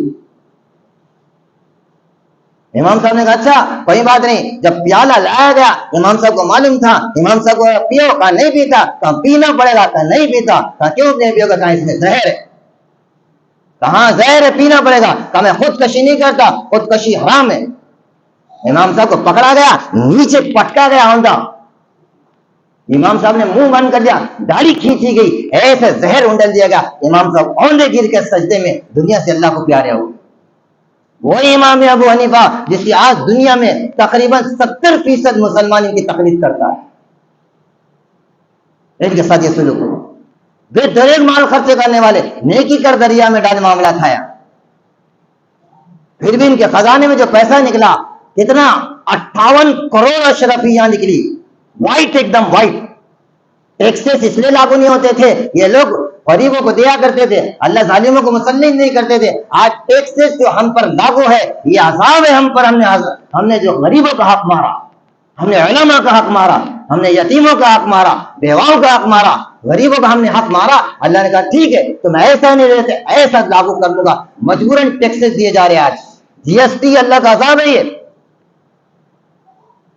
امام صاحب نے کہا اچھا کوئی بات نہیں. جب پیالہ لایا گیا امام صاحب کو معلوم تھا، امام صاحب کو پیو، کہا نہیں پیتا. کہا پینا پڑے گا، کہا نہیں پیتا. کہا کیوں نہیں پیو گا؟ کہا اس میں زہر ہے. کہاں زہر ہے، پینا پڑے گا. کہا میں خودکشی نہیں کرتا، خودکشی حرام ہے. امام صاحب کو پکڑا گیا، نیچے پٹکا گیا اوندا. امام صاحب نے منہ بند کر دیا، داڑھی کھینچی گئی، ایسے زہر انڈل دیا گیا. امام صاحب اوندے گر کے سجدے میں دنیا سے اللہ کو پیارے ہو. وہی امام ابو حنیفہ جس کی آج دنیا میں تقریباً 70% مسلمان ان کی تقلید کرتا ہے. ان کے ساتھ یہ سلوک ہو. بے دریغ مال خرچے کرنے والے، نیکی کر دریا میں ڈال معاملہ کھایا. پھر بھی ان کے خزانے میں جو پیسہ نکلا کتنا، 58 کروڑ اشرفیاں نکلی، وائٹ، ایک دم وائٹ. ٹیکسز اس لیے لاگو نہیں ہوتے تھے، یہ لوگ غریبوں کو دیا کرتے تھے، اللہ ظالموں کو مسلط نہیں کرتے تھے. آج ٹیکسز جو ہم پر لاگو ہے یہ عذاب ہے ہم پر. ہم نے جو غریبوں کا حق مارا، ہم نے علماء کا حق مارا، ہم نے یتیموں کا حق مارا، بیواؤں کا حق مارا، غریبوں کا ہم نے حق مارا. اللہ نے کہا ٹھیک ہے تم ایسا نہیں رہتے، ایسا لاگو کر دوں گا. مجبوراً ٹیکسز دیے جا رہے ہیں. آج جی ایس ٹی اللہ کا عذاب ہے. یہ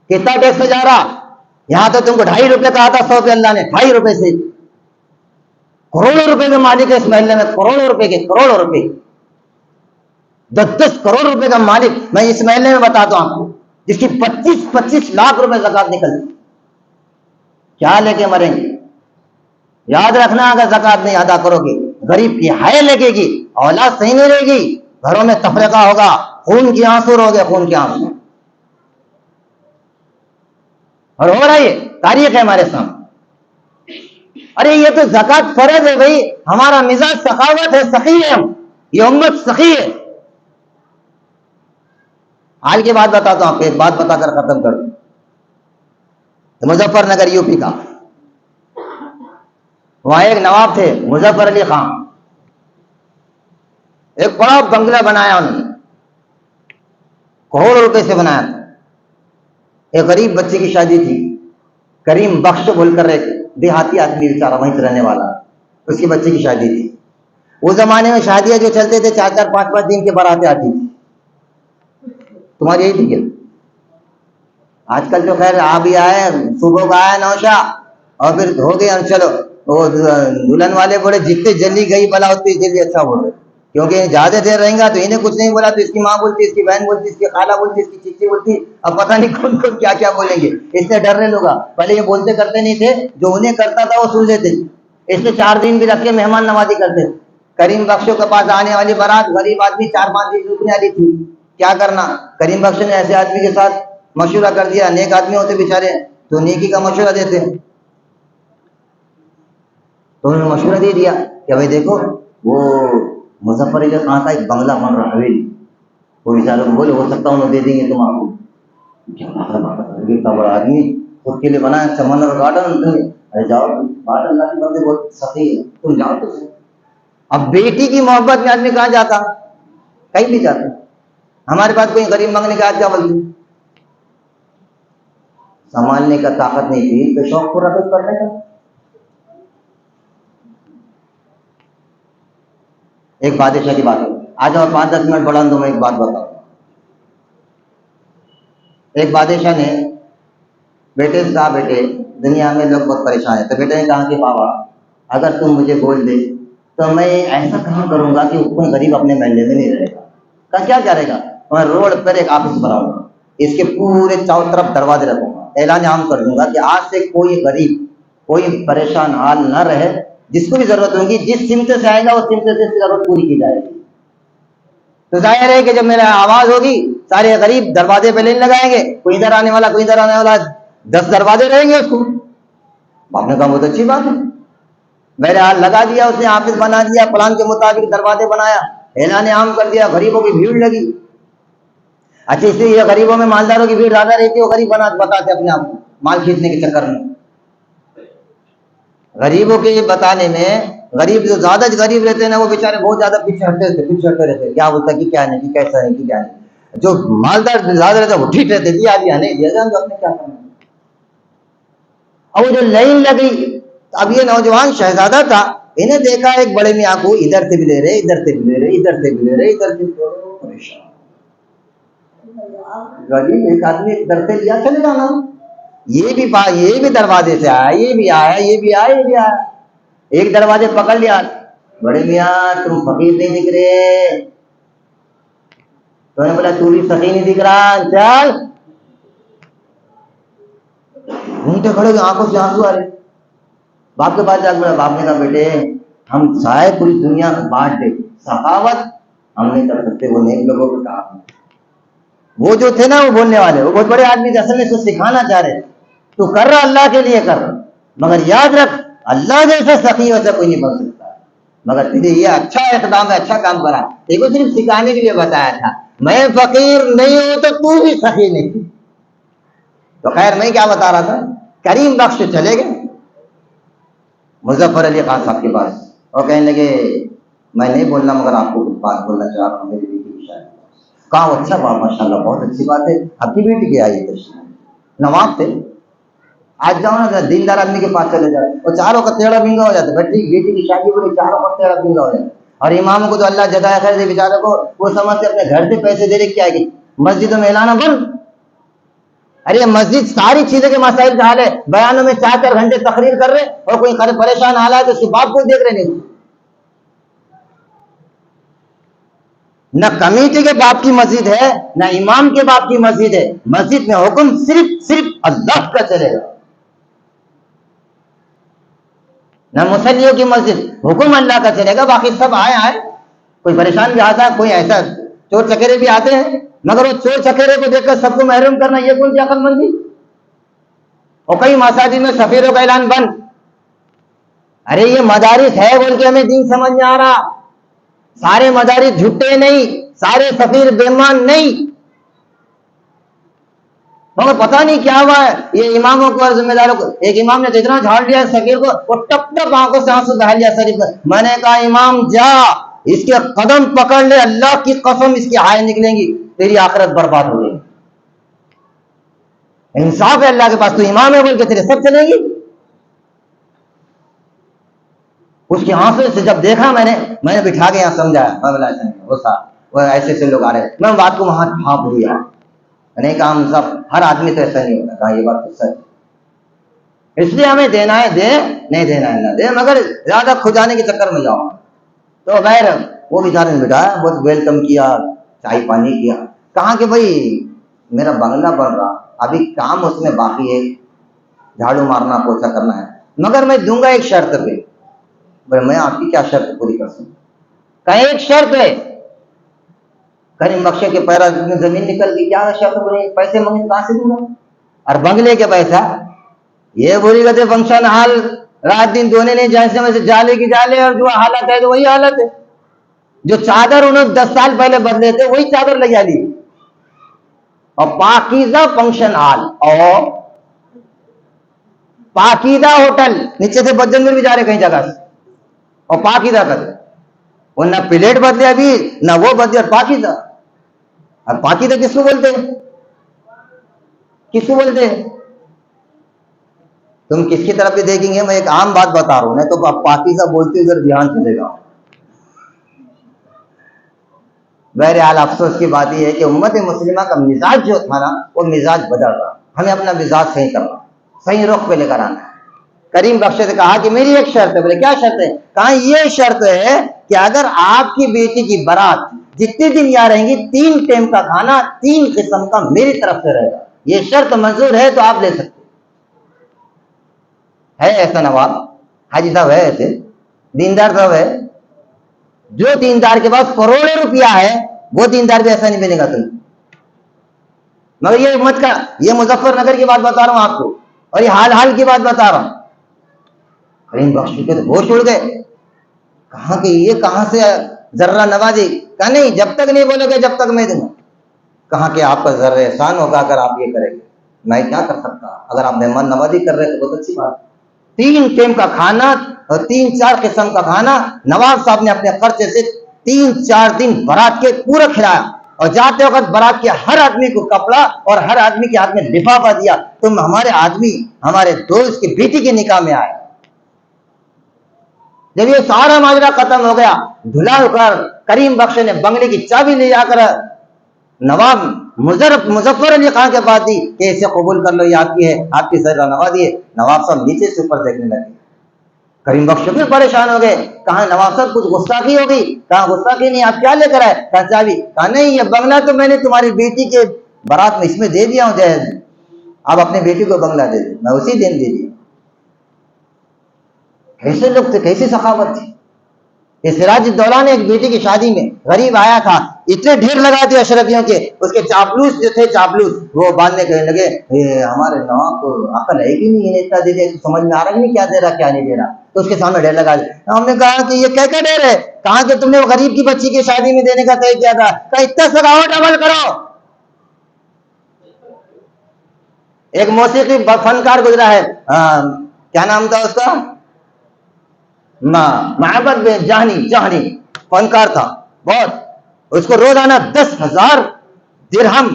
کتنا ٹیکس جا رہا؟ یہاں تو تم کو 2.5 روپے کہا تھا 100 پہ، اللہ نے 2.5 روپے سے کروڑوں روپے کے مالک ہے اس محلے میں. کروڑوں روپے کے، کروڑوں روپے، 10 کروڑ روپے کا مالک میں اس محلے میں بتاتا ہوں آپ کو، جس کی 25 لاکھ روپے زکات نکلتی. کیا لے کے مریں گے؟ یاد رکھنا، اگر زکات نہیں ادا کرو گے غریب کی حیا لگے گی، اولاد صحیح نہیں رہے گی، گھروں میں تفرقہ ہوگا، خون کی آنسو رو گے، خون کے آنسو. اور ہو رہا ہے، تاریخ ہے ہمارے سامنے. ارے یہ تو زکات فرض ہے بھائی. ہمارا مزاج سخاوت ہے، سخی ہے، ہم یہ امت سخی ہے. حال کی بات بتاتا ہوں آپ کو، ایک بات بتا کر ختم کر دوں. مظفر نگر یو پی کا، وہاں ایک نواب تھے مظفر علی خان. ایک بڑا بنگلہ بنایا انہوں نے، کروڑوں روپے سے بنایا تھا. ایک غریب بچے کی شادی تھی، کریم بخش بول کر ایک دیہاتی آدمی بیچارہ وہیں رہنے والا، اس کے بچے کی شادی تھی. اس زمانے میں شادیاں جو چلتے تھے 4 5 دن کے براتیں آتی تھی. تمہاری یہی تھی کیا؟ آج کل جو خیر آ بھی آئے، صبح کا آیا نوشا اور پھر ہو گئے. چلو وہ دلہن والے بولے جتنے جلدی گئی بلا اتنی جلدی اچھا بول رہے، کیونکہ زیادہ دیر رہیں گا تو انہیں کچھ نہیں بولا تو اس کی ماں بولتی، اس کی بہن بولتی، اس کی خالہ بولتی، اس کی چچی بولتی. اب پتہ نہیں کون کون کیا کیا بولیں گے. اس سے ڈرنے لوگا. پہلے یہ بولتے کرتے نہیں تھے، جو انہیں کرتا تھا وہ سن لیتے. اس سے 4 دن بھی رکھ کے مہمان نوازی کرتے. کریم بخشوں کے پاس آنے والی بارات غریب آدمی 4 5 دن رکنے والی تھی. کیا کرنا؟ کریم بخش نے ایسے آدمی کے ساتھ مشورہ کر دیا. نیک آدمی ہوتے بیچارے تو نیکی کا مشورہ دیتے. تو انہوں نے مشورہ دے دیا کہ بھائی دیکھو وہ مظفر علی خان کا ایک بنگلہ بن رہا ہے، کوئی بیچارے کو بولے ہو سکتا انہوں دے دیں گے تم آپ کو. اتنا بڑا آدمی خود کے لیے بنا ہے سمندر گارڈن. ارے جاؤ، بات اللہ کی بندے بہت سخی ہے، تم جاؤ تو صحیح. اب بیٹی کی محبت میں آدمی کہاں جاتا؟ کہیں بھی جاتا. ہمارے پاس کوئی غریب مانگنے کا آج کیا بولتے، سنبھالنے کا طاقت نہیں تھی تو شوق پورا کرنے کا. ایک بادشاہ کی بات ہے، آج اور 5 10 منٹ بڑھا دوں میں ایک بات بتاؤں. ایک بادشاہ نے بیٹے سے کہا بیٹے دنیا میں لوگ بہت پریشان ہیں. تو بیٹے نے کہا کہ بابا اگر تم مجھے گول دے تو میں ایسا کام کروں گا کہ کوئی غریب اپنے محلے میں نہیں رہے گا. کہا کیا کرے گا؟ میں روڈ پر ایک آفس بناؤں گا، اس کے پورے چاروں طرف دروازے رکھوں گا، اعلان عام کر دوں گا کہ آج سے کوئی غریب، کوئی پریشان حال نہ رہے، جس کو بھی ضرورت ہوگی جس سمت سے آئے گا اس سمت سے ضرورت پوری کی جائے گی. تو ظاہر ہے کہ جب میرا آواز ہوگی سارے غریب دروازے پہ لین لگائیں گے، کوئی ادھر آنے والا، کوئی ادھر آنے والا، 10 دروازے رہیں گے اس کو. باپ نے کہا بہت اچھی بات ہے. بہرحال لگا دیا اس نے، آفس بنا دیا، پلان کے مطابق دروازے بنایا، اعلان عام کر دیا، غریبوں کی بھیڑ لگی. اچھا اس لیے یہ غریبوں میں مالداروں کی بھیڑ زیادہ رہتی ہے، وہ غریب بتاتے اپنے آپ کو مال کھینچنے کے چکر میں. غریبوں کے بتانے میں غریب جو زیادہ غریب رہتے ہیں نا وہ بیچارے بہت زیادہ پیچھے ہٹتے رہتے، کیا بولتا کہ کیا نہیں، کہ کیسا ہے، کہ کیا نہیں. جو مالدار زیادہ رہتے وہ ٹھیک رہتے، دیا نہیں دیا جائے اپنے کیا کرنا. اور وہ جو لائن لگی، اب یہ نوجوان شہزادہ تھا، انہیں دیکھا ایک بڑے میاں کو ادھر سے بھی لے رہے، ادھر سے بھی لے رہے، ادھر سے بھی لے رہے، ادھر سے بھی لے رہے، پریشان غریب ایک آدمی ادھر سے لیا، چلے جانا، یہ بھی دروازے سے آیا، یہ بھی آیا، یہ بھی آیا، یہ بھی آیا، ایک دروازے پکڑ لیا، بڑے میاں تم فقیر نہیں دکھ رہے، تو نے بولا تو بھی فقیر نہیں دکھ رہا، چل گھومتے کھڑے ہوئے، آنکھوں سے آنسو آ رہے، باپ کے پاس جا کے بولا، باپ نے کہا بیٹے ہم چاہے پوری دنیا بانٹ دے، سخاوت ہم نہیں کر سکتے، وہ نیک لوگوں کو کہا، وہ جو تھے نا وہ بولنے والے، وہ بہت بڑے آدمی تھے، اصل میں اس کو سکھانا چاہ رہے، تو کر رہا اللہ کے لیے کر رہا، مگر یاد رکھ اللہ جیسا سخی ویسا کوئی نہیں بن سکتا، مگر تجھے یہ اچھا اقدام ہے، اچھا کام کرا، دیکھو صرف سکھانے کے لیے بتایا تھا، میں فقیر نہیں ہوں تو بھی سخی نہیں تھی، تو خیر میں کیا بتا رہا تھا، کریم بخش چلے گئے مظفر علی خان صاحب کے پاس، اور کہنے لگے میں نہیں بولنا مگر آپ کو کچھ بات بولنا چاہ رہا ہوں میری بیٹی کی شاید، کہا اچھا بات، ماشاء اللہ بہت اچھی بات ہے، آپ کی بیٹی کی آئی تشریف، نواب تھے، آج جاؤ نا دیندار آدمی کے پاس چلے جاؤ، اور چاروں کا تیڑا بنگا ہو جاتا ہے، بیٹی کی شادی بڑی چاروں کا تیڑا بنگا ہو جاتا ہے، اور امام کو تو اللہ جزائے خیر دے بیچارے کو، وہ سمجھتے اپنے گھر سے پیسے دے رہے کیا ہے، مسجدوں میں اعلانہ بند، ارے مسجد ساری چیزوں کے مسائل کا حل ہے، بیانوں میں 4 گھنٹے تقریر کر رہے، اور کوئی پریشان حال ہے تو اس کے باپ کو دیکھ رہے نہیں، نہ کمیٹی کے باپ کی مسجد ہے، نہ امام کے باپ کی مسجد ہے، مسجد میں حکم صرف اللہ کا چلے گا، نہ مسلیوں کی مسجد، حکم اللہ کا چلے گا، باقی سب آئے، کوئی پریشان بھی آتا ہے، کوئی ایسا چور چکیرے بھی آتے ہیں، مگر وہ چور چکیرے کو دیکھ کر سب کو محروم کرنا یہ کون سی عقل مندی، اور کئی مساجد میں سفیروں کا اعلان بند، ارے یہ مدارس ہے بول کے ہمیں دین سمجھ میں آ رہا، سارے مدارس جھوٹے نہیں، سارے سفیر بےمان نہیں، مگر پتہ نہیں کیا ہوا ہے یہ اماموں کو اور ذمہ داروں کو، ایک امام نے اتنا جھاڑ لیا سفیر کو، وہ ٹپ ٹپ آنکھوں سے آنسو بہا لیا شریف پر، میں نے کہا امام جا اس کے قدم پکڑ لے، اللہ کی قسم اس کی ہائے نکلیں گی، تیری آخرت برباد ہو گئی، انصاف ہے اللہ کے پاس، تو امام ہے بول کے تیرے سب چلیں گی، اس کی آنکھوں سے جب دیکھا میں نے بٹھا کے یہاں سمجھایا، وہ ایسے ایسے لوگ آ رہے ہیں، میں بات کو وہاں ڈھانپ دیا، میں نے کہا ہم سب ہر آدمی تو ایسا نہیں ہوتا، کہا یہ بات تو سچ، اس لیے ہمیں دینا ہے دے، نہیں دینا ہے نہ دے، مگر زیادہ کھجانے کے چکر میں جاؤ، تو غیر وہ بیچارے نے بٹھایا، بہت ویلکم کیا، چائے پانی کیا، کہا کہ بھائی میرا بنگلہ بن رہا، ابھی کام اس میں باقی ہے، جھاڑو مارنا پوچھا کرنا ہے، مگر میں دوں گا ایک شرط پہ، بھائی میں آپ کی کیا شرط پوری کر سکوں، کہیں ایک شرط ہے، کریم بخشے کے پیرا میں زمین نکل گئی، کیا شرط بنی، پیسے مانگے کہاں سے دوں گا، اور بنگلے کے پیسہ یہ بولی گئے فنکشن ہال رات دن دھونے نہیں جیسے میں سے جالے کی جالے، اور جو حالت ہے تو وہی حالت ہے، جو چادر انہوں 10 سال پہلے بدلے تھے وہی چادر لگا لی، اور پاکیزہ فنکشن ہال اور پاکیزہ ہوٹل، نیچے سے بدجنگل بھی جا رہے کہیں جگہ سے، اور پاکیزہ کرتے، وہ نہ پلیٹ بدلے ابھی نہ وہ بدلے، اور پاکیزہ، اور پاکیزہ کس کو بولتے ہیں، کس کو بولتے ہیں، تم کس کی طرف بھی دیکھیں گے، میں ایک عام بات بتا رہا ہوں، نہیں تو پاکیزہ بولتے ادھر دھیان چلے گا، بہرحال افسوس کی بات یہ ہے کہ امت مسلمہ کا مزاج جو تھا نا وہ مزاج بدل رہا، ہمیں اپنا مزاج صحیح کرنا، صحیح رخ پہ لے کر آنا ہے، کریم بخش سے کہا کہ میری ایک شرط ہے، بولے کیا شرط ہے، کہا یہ شرط ہے کہ اگر آپ کی بیٹی کی بارات جتنے دن یہاں رہیں گی 3 ٹائم کا کھانا 3 قسم کا میری طرف سے رہے گا، یہ شرط منظور ہے تو آپ لے سکتے ہے، ایسا نواب حاجی صاحب ہے، ایسے دیندار صاحب ہے، جو دیندار کے پاس کروڑوں روپیہ ہے وہ دیندار بھی ایسا نہیں ملے گا تمہیں، مگر یہ امت کا، یہ مظفر نگر کی بات بتا رہا ہوں آپ کو، اور یہ حال کی بات بتا رہا ہوں، کریم بخش کے تو ہوش اڑ گئے، کہا کہ یہ کہاں سے ذرہ نوازی، کہا نہیں جب تک نہیں بولے گا جب تک میں دوں گا، کہا کہ آپ کا ذرہ احسان ہوگا اگر آپ یہ کریں گے، میں کیا کر سکتا، اگر آپ مہمان نوازی کر رہے تو بہت اچھی بات، 3 ٹائم کا کھانا اور 3-4 قسم کا کھانا، نواب صاحب نے اپنے خرچے سے 3-4 دن بارات کے پورا کھلایا، اور جاتے وقت بارات کے ہر آدمی کو کپڑا اور ہر آدمی کے ہاتھ میں لفافہ دیا، تم ہمارے آدمی ہمارے دوست کی بیٹی کے نکاح میں آئے۔ جب یہ سارا ماجرا ختم ہو گیا، دھلا کر کریم بخش نے بنگلے کی چابی لے جا کر نواب مظفر علی خان کے پاس دی کہ اسے قبول کر لو، یہ آپ کی ہے، آپ کی سر نوازی ہے۔ نواب صاحب نیچے سے اوپر دیکھنے لگے، کریم بخش بھی پریشان ہو گئے، کہا نواب صاحب کچھ غصہ کی ہوگی؟ کہا غصہ کی نہیں، آپ کیا لے کر آئے؟ کہا چابی۔ کہا نہیں، یہ بنگلہ تو میں نے تمہاری بیٹی کے بارات میں اس میں دے دیا ہوں جہیز میں، آپ اپنے بیٹی کو بنگلہ دے دیں، میں اسی دن دے دیا۔ کیسے لوگ تھے، کیسی سخاوت تھی۔ سراج الدولہ نے ایک بیٹی کی شادی میں غریب آیا تھا، اتنے ڈھیر لگا تھے اشرفیوں کے، اس کے چاپلوس جو تھے چاپلوس وہ باندھنے کہنے لگے ہمارے نواب کو عقل ہے کہ نہیں، اتنا دے دے، سمجھ میں آ رہا نہیں کیا دے رہا کیا نہیں دے رہا، تو اس کے سامنے ڈھیر لگا دیا۔ ہم نے کہا کہ یہ کیا ڈھیر ہے؟ کہا کہ تم نے وہ غریب کی بچی کی شادی میں دینے کا طے کیا تھا، کہ اتنا سخاوت عمل کرو۔ ایک موسیقی فنکار گزرا ہے، کیا نام تھا اس کا؟ معبد بن جہنی فنکار تھا بہت، اس کو روزانہ 10,000 درہم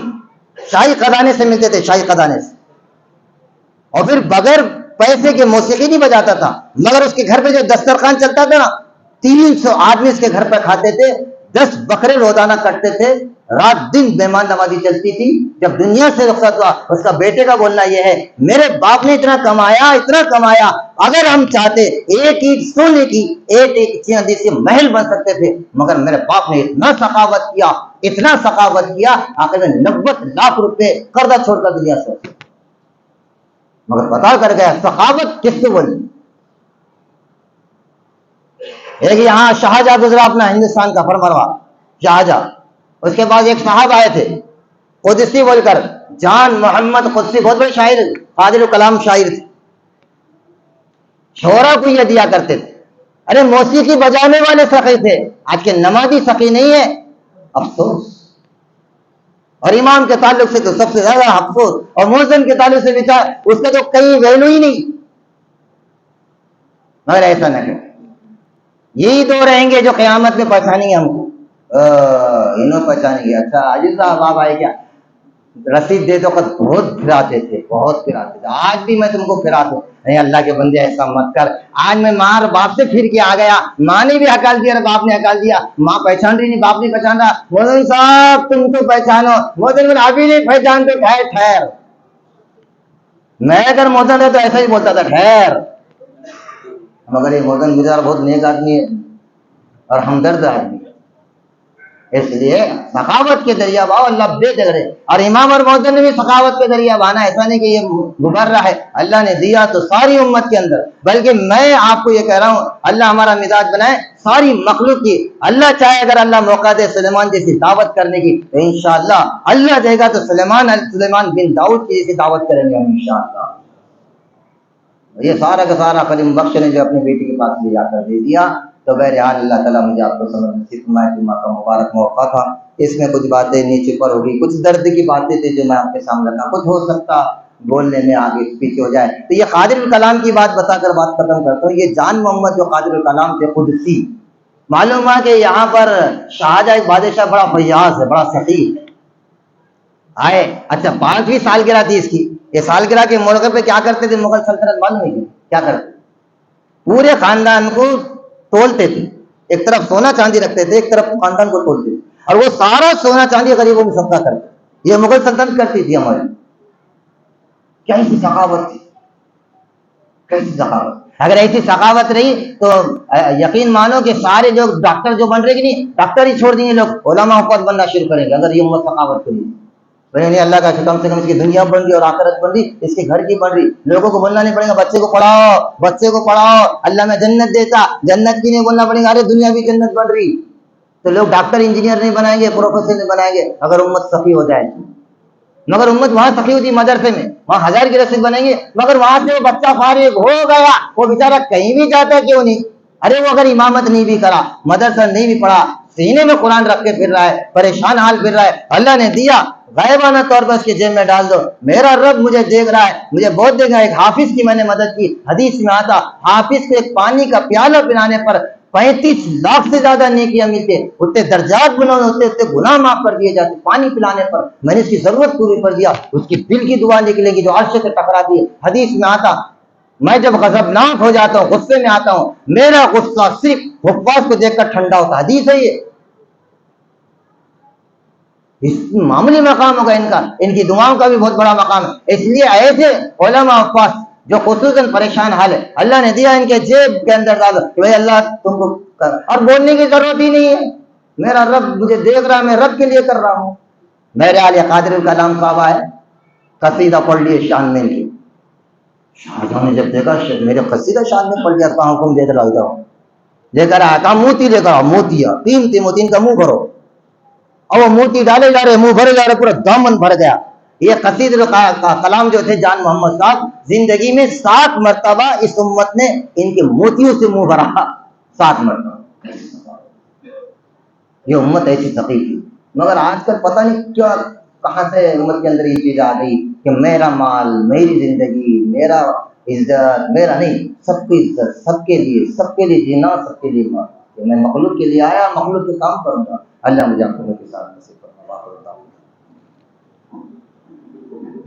شاہی خزانے سے ملتے تھے، شاہی خزانے سے، اور پھر بغیر پیسے کے موسیقی نہیں بجاتا تھا، مگر اس کے گھر پہ جو دسترخوان چلتا تھا نا، 300 آدمی اس کے گھر پہ کھاتے تھے، 10 بکرے روزانہ کٹتے تھے، رات دن مہمان نوازی چلتی تھی۔ جب دنیا سے رخصت ہوا، اس کا بیٹے کا بولنا یہ ہے میرے باپ نے اتنا کمایا، اگر ہم چاہتے ایک ایک سونے کی ایک چاندی سے محل بن سکتے تھے، مگر میرے باپ نے اتنا سخاوت کیا، آخر میں 90 لاکھ روپے قرضہ چھوڑ کر دنیا سے، مگر بتا کر گیا سخاوت کس سے بولی۔ ایک یہاں شاہجہاں گزرا اپنا ہندوستان کا فرمانروا شاہجہاں، اس کے بعد ایک صاحب آئے تھے قدسی بول کر، جان محمد قدسی، بہت بڑے شاعر، قادر کلام شاعر تھے، شعرا کو یہ دیا کرتے تھے۔ ارے موسیقی بجانے والے سخی تھے، آج کے نمازی سخی نہیں ہے، افسوس۔ اور امام کے تعلق سے تو سب سے زیادہ افسوس، اور مؤذن کے تعلق سے بھی تھا، اس کا تو کہیں ویلو ہی نہیں، مگر ایسا نہ کریں، یہی دو رہیں گے جو قیامت میں پہچانیں گے ہم کو، انہوں پہچانیں گے۔ اچھا عاجز صاحب آپ آئے کیا؟ رسید دے دو، بہت پھراتے تھے، آج بھی میں تم کو پھراتا ہوں، نہیں اللہ کے بندے ایسا مت کر۔ آج میں ماں اور باپ سے پھر کے آ گیا، ماں نے بھی ہکال دیا اور باپ نے ہکال دیا، ماں پہچان رہی نہیں، باپ نہیں پہچان رہا، مؤذن صاحب تم تو پہچانو، مؤذن ابھی نہیں پہچانتے، ٹھہر۔ میں اگر مؤذن ہے تو ایسا ہی بولتا تھا، ٹھہر، مگر یہ مؤذن گزار بہت نیک آدمی ہے اور ہمدرد آدمی، اس لیے سخاوت کے ذریعہ باؤ، اللہ بے جگرے۔ اور امام اور مؤذن نے بھی سخاوت کے ذریعہ بانا، ایسا نہیں کہ یہ گزر رہا ہے، اللہ نے دیا تو ساری امت کے اندر، بلکہ میں آپ کو یہ کہہ رہا ہوں اللہ ہمارا مزاج بنائے ساری مخلوق کی، اللہ چاہے اگر اللہ موقع دے سلیمان جیسی دعوت کرنے کی تو انشاءاللہ اللہ دے گا، تو سلیمان بن داؤد کی جیسی دعوت کریں گے انشاءاللہ۔ یہ سارا کا سارا کریم بخش نے جو اپنی بیٹی کے پاس لے جا کر دے دیا، تو بہرحال اللہ تعالیٰ مجھے آپ کو سمجھ نصیب فرمائے، جمعہ کا مبارک موقع تھا، اس میں کچھ باتیں نیچے پر ہوگی، کچھ درد کی باتیں تھیں جو میں آپ کے سامنے رکھا، کچھ ہو سکتا بولنے میں آگے پیچھے ہو جائے، تو یہ قادر الکلام کی بات بتا کر بات ختم کرتا ہوں۔ یہ جان محمد جو قادر الکلام تھے قدسی، معلوم ہے کہ یہاں پر شاہجہاں ایک بادشاہ بڑا فیاض ہے، بڑا سخی آئے۔ اچھا 5ویں سالگرہ تھی اس کی، یہ سالگرہ کے موقع پہ کیا کرتے تھے مغل سلطنت معلوم ہے کیا کرتے؟ پورے خاندان کو تولتے تھے، ایک طرف سونا چاندی رکھتے تھے، ایک طرف خاندان کو تولتے تھے، اور وہ سارا سونا چاندی غریبوں میں صدقہ کرتے۔ یہ مغل سلطنت کرتی تھی ہماری، کیسی سخاوت تھی، کیسی سخاوت۔ اگر ایسی سخاوت رہی تو یقین مانو کہ سارے جو ڈاکٹر جو بن رہے کہ نہیں، ڈاکٹر ہی چھوڑ دیں گے لوگ، علماء حفاظ بننا شروع کریں گے اگر یہ امت سخاوت کرے۔ نہیں اللہ کا کم سے کم اس کی دنیا بن رہی اور آخرت بن رہی، اس کے گھر کی بن رہی، لوگوں کو بولنا نہیں پڑے گا بچے کو پڑھاؤ اللہ میں جنت دیتا، جنت کی نہیں بولنا پڑے گا ارے دنیا بھی جنت بن رہی۔ تو لوگ ڈاکٹر انجینئر نہیں بنائیں گے، پروفیسر نہیں بنائیں گے اگر امت سخی ہو جائے، مگر امت وہاں سخی ہوتی مدرسے میں، وہاں 1000 کی رسید بنیں گے، مگر وہاں سے وہ بچہ فارغ ہو گیا، وہ بیچارہ کہیں بھی جاتا کیوں نہیں؟ ارے وہ اگر امامت نہیں بھی کرا، مدرسہ نہیں بھی پڑھا، سینے میں قرآن رکھ کے پھر رہا ہے، پریشان حال پھر رہا ہے، اللہ نے دیا غائبانہ طور پر اس کی جیب میں ڈال دو، میرا رب مجھے دیکھ رہا ہے، مجھے بہت دیکھ رہا ہے۔ ایک حافظ کی میں نے مدد کی، حدیث میں آتا حافظ کو ایک پانی کا پیالہ پلانے پر 35 لاکھ سے زیادہ نیکیاں ملتے، اتنے درجات بنانے ہوتے، اتنے گناہ معاف کر دیے جاتے پانی پلانے پر، میں نے اس کی ضرورت پوری کر دیا، اس کی دل کی دعا نکلے گی جو عرش سے ٹکراتی ہے۔ حدیث میں آتا میں جب غضبناک ہو جاتا ہوں، غصے میں آتا ہوں، میرا غصہ صرف حفاظ کو دیکھ کر ٹھنڈا ہوتا۔ حدیث ہے یہ، اس معمولی مقام ہوگا ان کا، ان کی دعاؤں کا بھی بہت بڑا مقام ہے۔ اس لیے ایسے علماء حفاظ جو خصوصاً پریشان حال ہے، اللہ نے دیا ان کے جیب کے اندر ڈالو کہ بھائی اللہ تم کو کر، اور بولنے کی ضرورت ہی نہیں ہے، میرا رب مجھے دیکھ رہا ہے، میں رب کے لیے کر رہا ہوں۔ میرے عالی قادر الکلام کعبہ ہے، قصیدہ پڑھ لیے شان میں کی۔ شاہجہاں نے جب دیکھا میرے قصیدہ شان میں پڑھ لیا، کہاں حکم دے کر جاؤ، لے کر آیا، کہا موتی لے کر آؤ، موتیا قیمتی موتی، ان کا منہ بھرو، اور وہ موتی ڈالے جا رہے، منہ بھرے جا رہے، پورا دامن بھر گیا۔ یہ قصید کلام جو تھے جان محمد صاحب، زندگی میں 7 مرتبہ اس امت نے ان کے موتیوں سے منہ بھرا، 7 مرتبہ۔ یہ امت ایسی سخی تھی، مگر آج کل پتہ نہیں کیا کہاں سے امت کے اندر یہ چیز آ گئی کہ میرا مال، میری زندگی، میرا عزت، میرا نہیں، سب کی عزت، سب کے لیے جینا، سب کے لیے مار، کہ میں مخلوق کے لیے آیا، مخلوق کے کام کروں گا۔ اللہ مجھے آپ کے ساتھ نصیب فرمائے۔